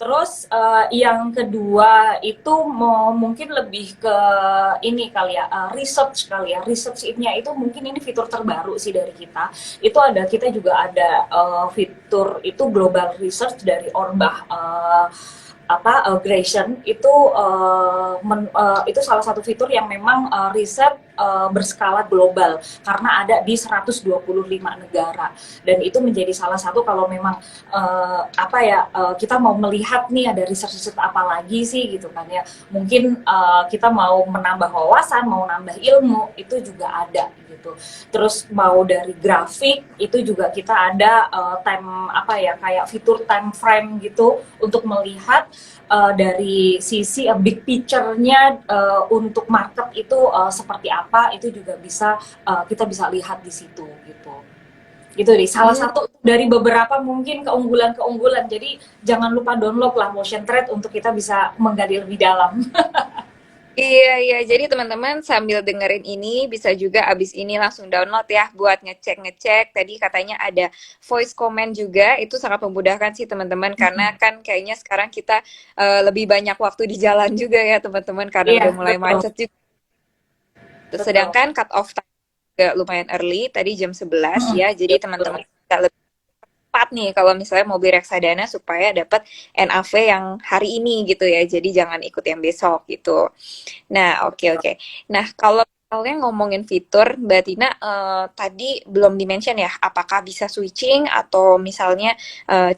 Terus yang kedua itu mungkin lebih ke ini kali ya, research kali ya. Research-nya itu mungkin ini fitur terbaru sih dari kita. Itu ada, kita juga ada fitur itu global research dari Orbah, Grayson itu itu salah satu fitur yang memang riset berskala global karena ada di 125 negara, dan itu menjadi salah satu kalau memang kita mau melihat nih ada riset-riset apa lagi sih gitu kan ya, mungkin kita mau menambah wawasan, mau nambah ilmu, itu juga ada gitu. Terus mau dari grafik itu juga kita ada time kayak fitur time frame gitu untuk melihat dari sisi big picture-nya untuk market itu seperti apa, itu juga bisa kita bisa lihat di situ gitu. Gitu deh, salah Hmm. satu dari beberapa mungkin keunggulan-keunggulan. Jadi jangan lupa download lah Motion Trade untuk kita bisa menggali lebih dalam. Iya, iya. Jadi teman-teman sambil dengerin ini bisa juga abis ini langsung download ya buat ngecek-ngecek. Tadi katanya ada voice comment juga, itu sangat memudahkan sih teman-teman karena kan kayaknya sekarang kita lebih banyak waktu di jalan juga ya teman-teman karena Iya, udah mulai betul. macet juga. Betul. Sedangkan cut off time juga lumayan early, tadi jam 11 ya. Jadi teman-teman bisa lebih cepat nih kalau misalnya mau beli reksadana supaya dapat NAV yang hari ini gitu ya. Jadi jangan ikut yang besok gitu. Nah, oke oke. Nah, kalau misalnya ngomongin fitur, Mbak Tina tadi belum dimention ya, apakah bisa switching atau misalnya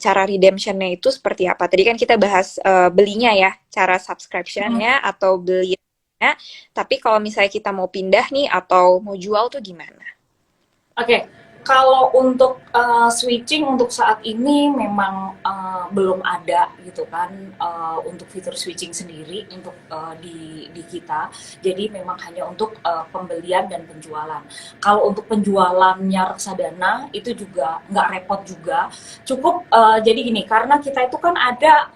cara redemptionnya itu seperti apa? Tadi kan kita bahas belinya ya, cara subscriptionnya atau belinya. Tapi kalau misalnya kita mau pindah nih atau mau jual tuh gimana? Oke, kalau untuk switching untuk saat ini memang belum ada gitu kan, untuk fitur switching sendiri untuk di kita. Jadi memang hanya untuk pembelian dan penjualan. Kalau untuk penjualannya reksadana itu juga nggak repot juga. Cukup jadi gini, karena kita itu kan ada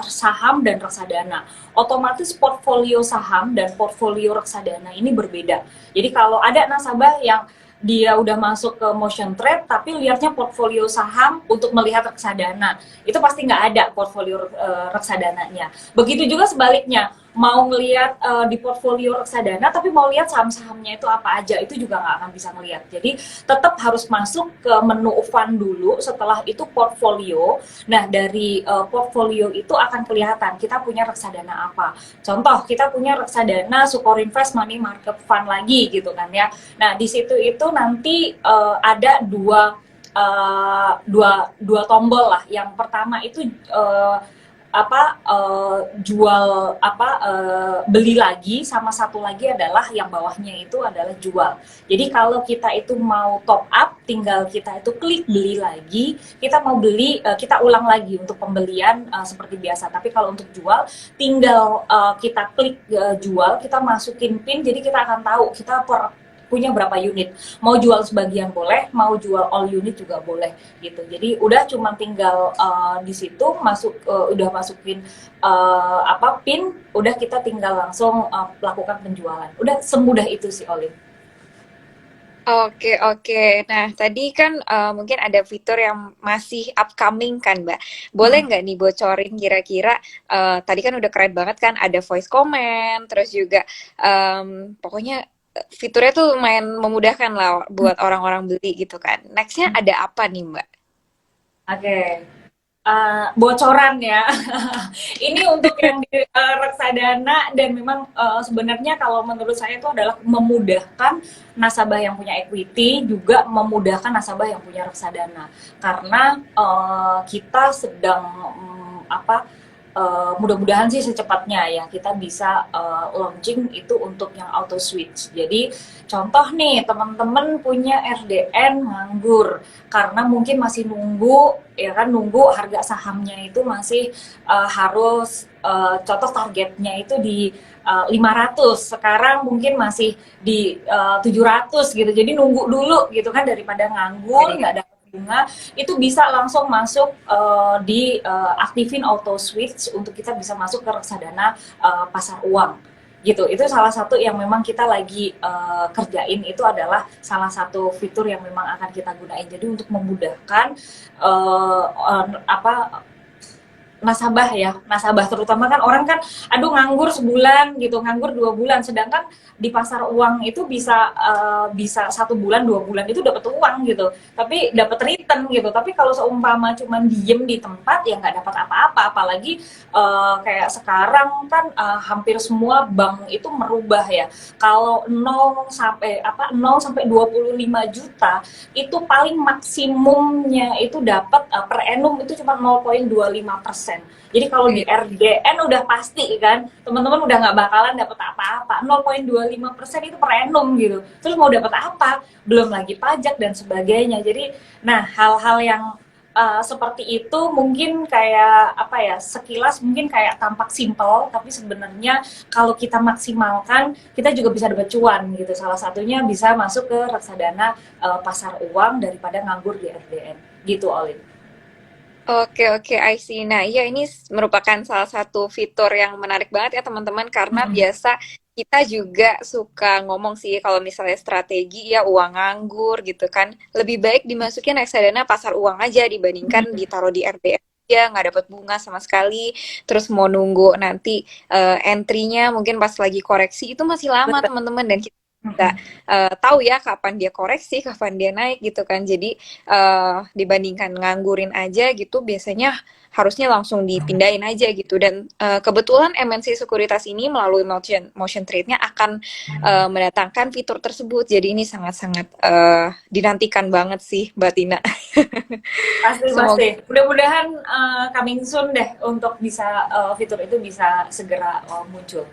saham dan reksadana. Otomatis portfolio saham dan portfolio reksadana ini berbeda. Jadi kalau ada nasabah yang dia udah masuk ke motion trade tapi lihatnya portfolio saham untuk melihat reksadana, itu pasti nggak ada portfolio reksadananya. Begitu juga sebaliknya, mau ngelihat di portfolio reksadana tapi mau lihat saham-sahamnya itu apa aja, itu juga nggak akan bisa ngelihat. Jadi tetap harus masuk ke menu fund dulu, setelah itu portfolio. Nah dari portfolio itu akan kelihatan kita punya reksadana apa. Contoh, kita punya reksadana Sukor Invest Money Market Fund lagi gitu kan ya. Nah, di situ itu nanti ada dua tombol lah. Yang pertama itu jual beli lagi, sama satu lagi adalah yang bawahnya itu adalah jual. Jadi kalau kita itu mau top up, tinggal kita itu klik beli lagi. Kita mau beli, kita ulang lagi untuk pembelian seperti biasa. Tapi kalau untuk jual, tinggal kita klik jual, kita masukin pin, jadi kita akan tahu kita punya berapa unit. Mau jual sebagian boleh, mau jual all unit juga boleh gitu. Jadi udah cuma tinggal di situ udah masukin pin, udah kita tinggal langsung lakukan penjualan. Udah semudah itu sih Olin. Oke, oke. Nah, tadi kan mungkin ada fitur yang masih upcoming kan, Mbak. Boleh nggak nih bocorin kira-kira, tadi kan udah keren banget kan, ada voice comment, terus juga pokoknya fiturnya tuh lumayan memudahkan lah buat orang-orang beli gitu kan. Nextnya ada apa nih, Mbak? Oke. Bocoran ya. Ini untuk yang di reksadana, dan memang sebenarnya kalau menurut saya itu adalah memudahkan nasabah yang punya equity, juga memudahkan nasabah yang punya reksadana. Karena kita sedang mudah-mudahan sih secepatnya ya kita bisa launching itu untuk yang auto switch. Jadi contoh nih, teman-teman punya RDN nganggur karena mungkin masih nunggu, ya kan, nunggu harga sahamnya itu masih harus contoh targetnya itu di 500, sekarang mungkin masih di 700 gitu. Jadi nunggu dulu gitu kan, daripada nganggur nggak dapat bunga, itu bisa langsung masuk di aktifin auto switch untuk kita bisa masuk ke reksadana pasar uang gitu. Itu salah satu yang memang kita lagi kerjain, itu adalah salah satu fitur yang memang akan kita gunain, jadi untuk memudahkan uh, apa nasabah ya, nasabah terutama kan orang kan, aduh nganggur sebulan gitu, nganggur 2 bulan, sedangkan di pasar uang itu bisa 1 bulan 2 bulan itu dapat uang gitu, tapi dapat return gitu. Tapi kalau seumpama cuman diem di tempat ya nggak dapat apa-apa, apalagi kayak sekarang kan hampir semua bank itu merubah ya. Kalau 0 sampai 25 juta itu paling maksimumnya itu dapat per annum itu cuma 0,25%. Jadi kalau di RDN udah pasti kan, teman-teman udah nggak bakalan dapat apa-apa. 0,25% itu per annum gitu. Terus mau dapat apa? Belum lagi pajak dan sebagainya. Jadi, nah hal-hal yang seperti itu mungkin kayak apa ya, sekilas mungkin kayak tampak simpel, tapi sebenarnya kalau kita maksimalkan kita juga bisa dapat cuan gitu. Salah satunya bisa masuk ke reksadana pasar uang daripada nganggur di RDN gitu, Olin. Oke, oke, I see. Nah, iya ini merupakan salah satu fitur yang menarik banget ya teman-teman karena Mm-mm. biasa kita juga suka ngomong sih kalau misalnya strategi ya uang nganggur gitu kan lebih baik dimasukin reksadana pasar uang aja dibandingkan ditaruh di RDN ya nggak dapat bunga sama sekali terus mau nunggu nanti entry-nya mungkin pas lagi koreksi itu masih lama Betul. teman-teman dan kita nggak Mm-mm. tahu ya kapan dia koreksi, kapan dia naik gitu kan. Jadi dibandingkan nganggurin aja gitu, biasanya harusnya langsung dipindahin aja gitu. Dan kebetulan MNC Sekuritas ini melalui motion trade-nya akan mendatangkan fitur tersebut. Jadi ini sangat-sangat dinantikan banget sih, Mbak Tina. Pasti Semoga pasti. Mudah-mudahan coming soon deh untuk bisa fitur itu bisa segera muncul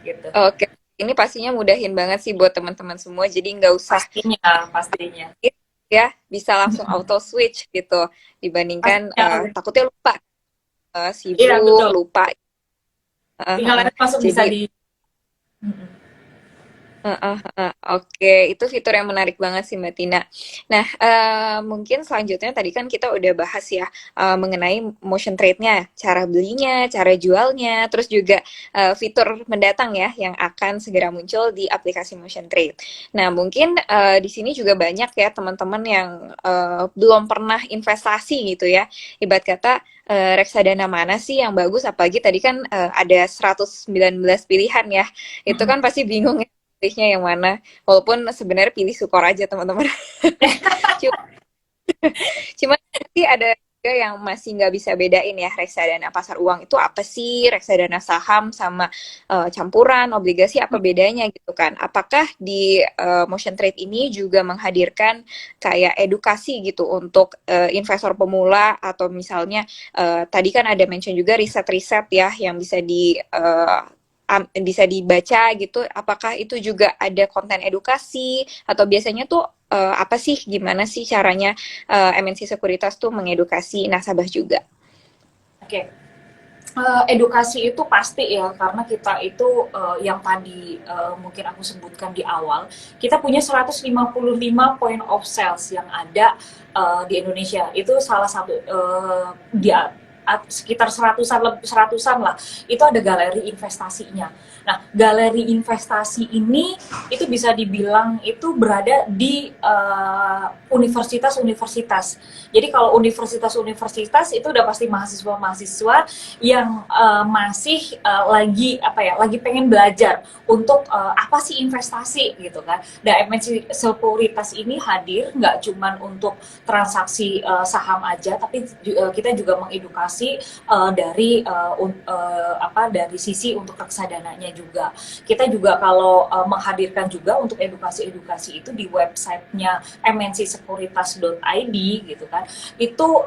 gitu. oke. Ini pastinya mudahin banget sih buat teman-teman semua. Jadi nggak usah Pastinya, pastinya. ya bisa langsung auto switch gitu dibandingkan Pastinya. takutnya lupa Iya sibuk betul. lupa. Tinggal nanti masuk bisa Jadi di. Mm-mm. oke, itu fitur yang menarik banget sih Mbak Tina. Nah, mungkin selanjutnya tadi kan kita udah bahas ya mengenai motion trade-nya, cara belinya, cara jualnya, terus juga fitur mendatang ya yang akan segera muncul di aplikasi motion trade. Nah, mungkin di sini juga banyak ya teman-teman yang belum pernah investasi gitu ya. Ibarat kata reksadana mana sih yang bagus? Apalagi tadi kan ada 119 pilihan ya. Itu Mm-mm. kan pasti bingung ya pilihnya yang mana. Walaupun sebenarnya pilih Sukor aja teman-teman. Cuma, cuma sih ada juga yang masih nggak bisa bedain ya reksadana pasar uang itu apa sih, reksadana saham sama campuran obligasi apa bedanya gitu kan. Apakah di motion trade ini juga menghadirkan kayak edukasi gitu untuk investor pemula atau misalnya tadi kan ada mention juga riset-riset ya yang bisa bisa dibaca gitu. Apakah itu juga ada konten edukasi atau biasanya tuh apa sih gimana sih caranya MNC Sekuritas tuh mengedukasi nasabah juga? Oke. Edukasi itu pasti ya, karena kita itu yang tadi mungkin aku sebutkan di awal, kita punya 155 point of sales yang ada di Indonesia. Itu salah satu di sekitar seratusan lah, itu ada galeri investasinya. Nah, galeri investasi ini itu bisa dibilang itu berada di universitas-universitas. Jadi kalau universitas-universitas itu udah pasti mahasiswa-mahasiswa yang masih lagi apa ya, lagi pengen belajar untuk apa sih investasi gitu kan. Dan MNC Sekuritas ini hadir nggak cuman untuk transaksi saham aja, tapi kita juga mengedukasi dari sisi untuk reksadananya juga. Kita juga kalau menghadirkan juga untuk edukasi-edukasi itu di websitenya mncsekuritas.id gitu kan. Itu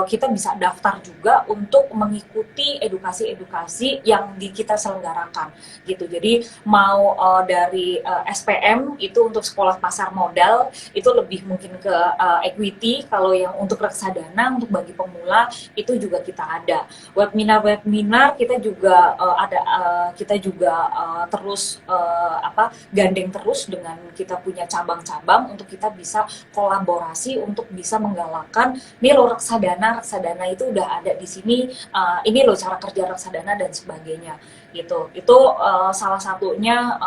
kita bisa daftar juga untuk mengikuti edukasi-edukasi yang kita selenggarakan gitu. Jadi mau dari SPM itu untuk sekolah pasar modal itu lebih mungkin ke equity, kalau yang untuk reksadana untuk bagi pemula itu juga kita ada. Webinar kita juga kita juga terus gandeng terus dengan kita punya cabang-cabang untuk kita bisa kolaborasi untuk bisa menggalakkan nih lo reksadana itu udah ada di sini, ini lo cara kerja reksadana dan sebagainya gitu. Itu salah satunya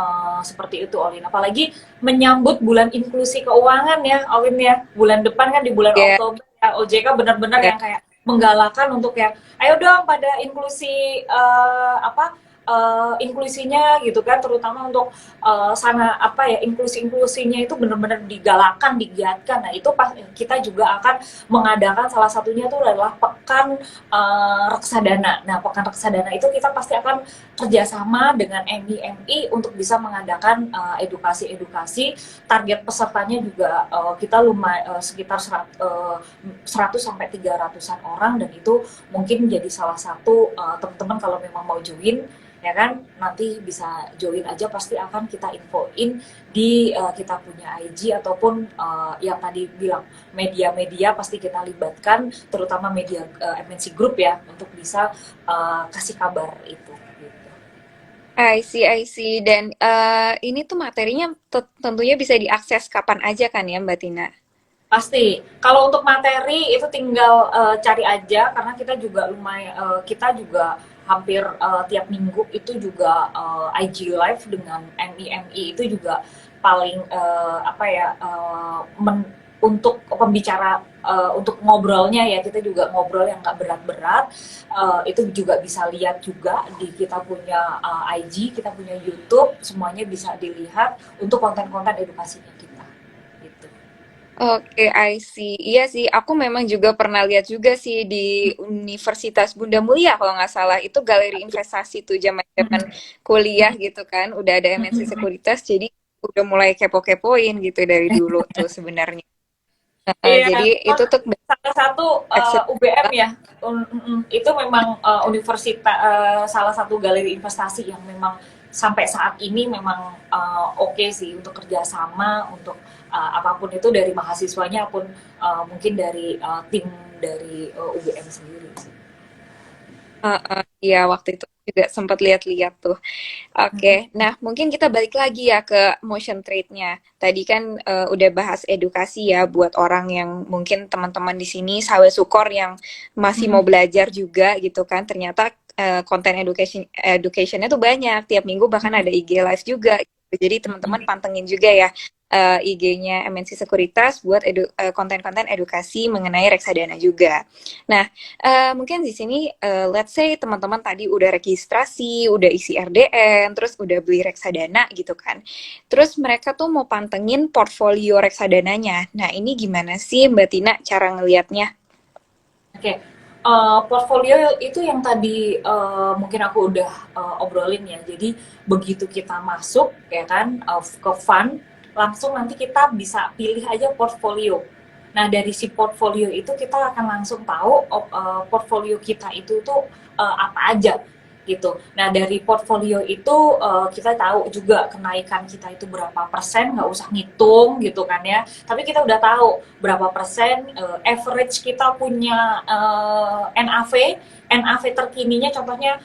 seperti itu, Olin. Apalagi menyambut bulan inklusi keuangan ya, Olin ya. Bulan depan kan di bulan Ya, Oktober ya, OJK benar-benar ya. yang kayak menggalakkan untuk ya ayo dong pada inklusi inklusinya gitu kan, terutama untuk sana apa ya, inklusinya itu benar-benar digalakan, digiatkan. Nah itu pas kita juga akan mengadakan, salah satunya itu adalah pekan reksadana. Nah pekan reksadana itu kita pasti akan kerjasama dengan MI untuk bisa mengadakan edukasi-edukasi. Target pesertanya juga kita lumayan sekitar 100 sampai 300-an orang, dan itu mungkin jadi salah satu teman-teman kalau memang mau join ya kan, nanti bisa join aja, pasti akan kita infoin di kita punya IG ataupun yang tadi bilang media-media pasti kita libatkan, terutama media MNC Group ya, untuk bisa kasih kabar itu gitu. I see. Dan ini tuh materinya tentunya bisa diakses kapan aja kan ya Mbak Tina? Pasti. Kalau untuk materi itu tinggal cari aja, karena kita juga lumayan kita juga hampir tiap minggu itu juga IG live dengan MI itu juga paling apa ya, untuk pembicara untuk ngobrolnya ya, kita juga ngobrol yang nggak berat-berat, itu juga bisa lihat juga di kita punya IG, kita punya YouTube, semuanya bisa dilihat untuk konten-konten edukasinya kita gitu. Oke, I see. Iya sih, aku memang juga pernah lihat juga sih di Universitas Bunda Mulia kalau nggak salah. Itu galeri investasi tuh zaman-zaman kuliah gitu kan. Udah ada MNC Sekuritas, jadi udah mulai kepo-kepoin gitu dari dulu tuh sebenarnya. Iya, Jadi itu tuh salah satu UBM ya, itu memang universitas, salah satu galeri investasi yang memang sampai saat ini memang oke sih untuk kerjasama, untuk apapun itu, dari mahasiswanya pun mungkin dari tim dari UBM sendiri sih. Iya, waktu itu juga sempat lihat-lihat tuh. Oke, nah mungkin kita balik lagi ya ke motion trade-nya. Tadi kan udah bahas edukasi ya buat orang yang mungkin teman-teman di sini sahabat sukor yang masih mau belajar juga gitu kan. Ternyata konten educationnya tuh banyak. Tiap minggu bahkan ada IG live juga. Jadi teman-teman pantengin juga ya IG-nya MNC Sekuritas buat konten-konten edukasi mengenai reksadana juga. Nah, mungkin di sini let's say teman-teman tadi udah registrasi, udah isi RDN, terus udah beli reksadana gitu kan. Terus mereka tuh mau pantengin portfolio reksadananya. Nah, ini gimana sih Mbak Tina cara ngelihatnya? Oke, portfolio itu yang tadi mungkin aku udah obrolin ya. Jadi begitu kita masuk ya kan ke fund, langsung nanti kita bisa pilih aja portfolio. Nah dari si portfolio itu kita akan langsung tahu portfolio kita itu tuh apa aja gitu. Nah dari portfolio itu kita tahu juga kenaikan kita itu berapa persen, nggak usah ngitung gitu kan ya. Tapi kita udah tahu berapa persen average kita punya NAV terkininya, contohnya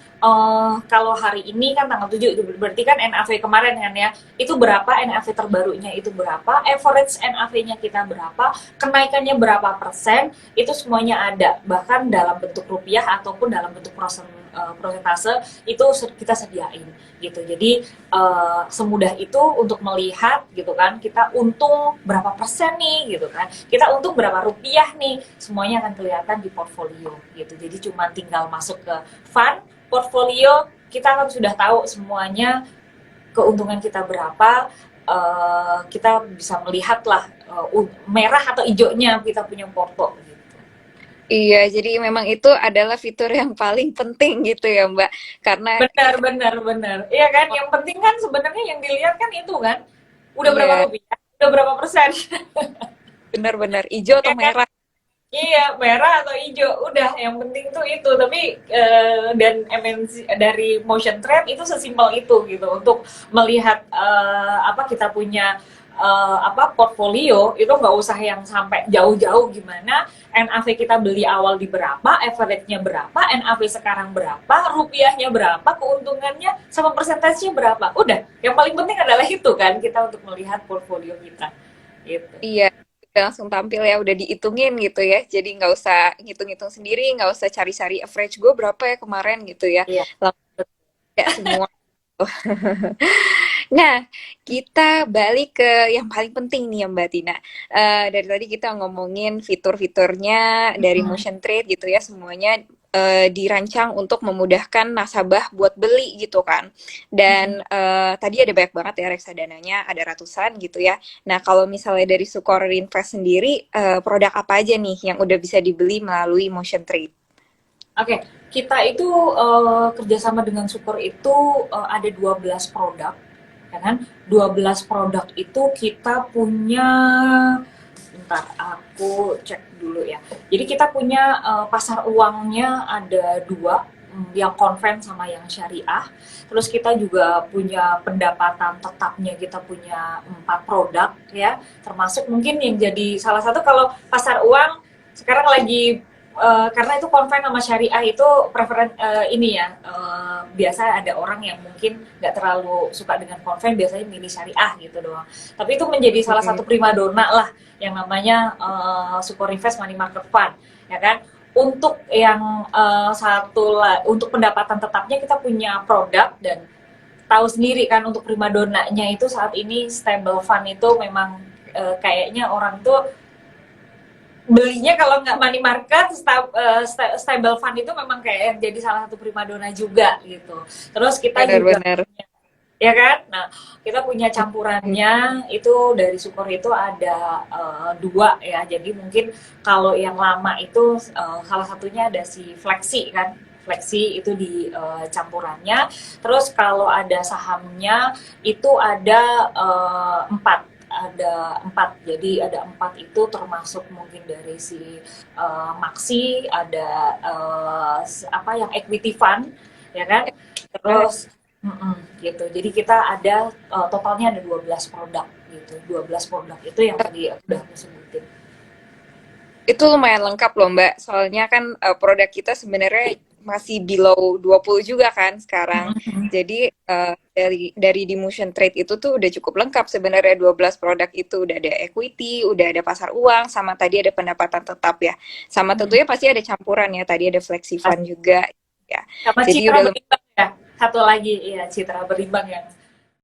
kalau hari ini kan tanggal 7 itu berarti kan NAV kemarin kan ya, itu berapa, NAV terbarunya itu berapa, average NAV-nya kita berapa, kenaikannya berapa persen, itu semuanya ada, bahkan dalam bentuk rupiah ataupun dalam bentuk prosentase itu kita sediain gitu. Jadi semudah itu untuk melihat gitu kan, kita untung berapa persen nih gitu kan, kita untung berapa rupiah nih, semuanya akan kelihatan di portfolio gitu. Jadi cuma tinggal masuk ke fund portfolio, kita kan sudah tahu semuanya keuntungan kita berapa, kita bisa melihat lah merah atau hijaunya kita punya porto gitu. Iya, jadi memang itu adalah fitur yang paling penting gitu ya Mbak. Karena Benar, benar, benar. Iya kan, yang penting kan sebenarnya yang dilihat kan itu kan, udah berapa iya, rupiah, udah berapa persen. benar-benar hijau atau Ya kan? merah. Iya, merah atau hijau, udah yang penting tuh itu. Tapi dan MNC dari motion trade itu sesimpel itu gitu, untuk melihat apa kita punya apa portfolio itu, nggak usah yang sampai jauh-jauh gimana. NAV kita beli awal di berapa, average-nya berapa, NAV sekarang berapa, rupiahnya berapa, keuntungannya sama persentasenya berapa. Udah, yang paling penting adalah itu kan, kita untuk melihat portfolio kita gitu. Iya, udah langsung tampil ya, udah dihitungin gitu ya. Jadi nggak usah ngitung-ngitung sendiri, nggak usah cari-cari average gue berapa ya kemarin gitu ya. Iya. Langsung ada semua. Nah, kita balik ke yang paling penting nih ya Mbak Tina. Dari tadi kita ngomongin fitur-fiturnya dari Hmm. Motion Trade gitu ya, semuanya dirancang untuk memudahkan nasabah buat beli gitu kan. Hmm. Dan tadi ada banyak banget ya reksadananya, ada ratusan gitu ya. Nah, kalau misalnya dari Sukor Invest sendiri, produk apa aja nih yang udah bisa dibeli melalui Motion Trade? Oke, kita itu kerjasama dengan Sukor itu ada 12 produk, ya kan? 12 produk itu kita punya, bentar, aku cek dulu ya. Jadi kita punya pasar uangnya ada dua, yang konven sama yang syariah. Terus kita juga punya pendapatan tetapnya, kita punya 4 produk ya, termasuk mungkin yang jadi salah satu kalau pasar uang sekarang lagi karena itu konven sama syariah itu preferen ini ya biasa ada orang yang mungkin nggak terlalu suka dengan konven biasanya milih syariah gitu doang. Tapi itu menjadi salah Oke. satu primadona lah yang namanya Super Invest Money Market Fund, ya kan? Untuk yang untuk pendapatan tetapnya kita punya produk dan tahu sendiri kan untuk primadonanya itu saat ini stable fund itu memang kayaknya orang tuh belinya kalau nggak money market stable fund itu memang kayak yang jadi salah satu primadona juga gitu. Terus kita juga Benar-benar. ya kan, nah kita punya campurannya itu dari Sukor itu ada dua ya, jadi mungkin kalau yang lama itu salah satunya ada si Flexi kan, Flexi itu di campurannya. Terus kalau ada sahamnya itu ada empat, jadi ada empat itu termasuk mungkin dari si Maxi, ada apa yang equity fund, ya kan, terus gitu. Jadi kita ada totalnya ada 12 produk gitu. 12 produk itu yang tadi udah aku sebutin. Itu lumayan lengkap loh Mbak, soalnya kan produk kita sebenarnya masih below 20 juga kan sekarang. Jadi dari di Motion Trade itu tuh udah cukup lengkap sebenarnya 12 produk itu. Udah ada equity, udah ada pasar uang, sama tadi ada pendapatan tetap ya. Sama tentunya pasti ada campuran ya, tadi ada flexi fund juga ya. Sama Jadi Citra udah Berimbang ya. Satu lagi ya Citra Berimbang yang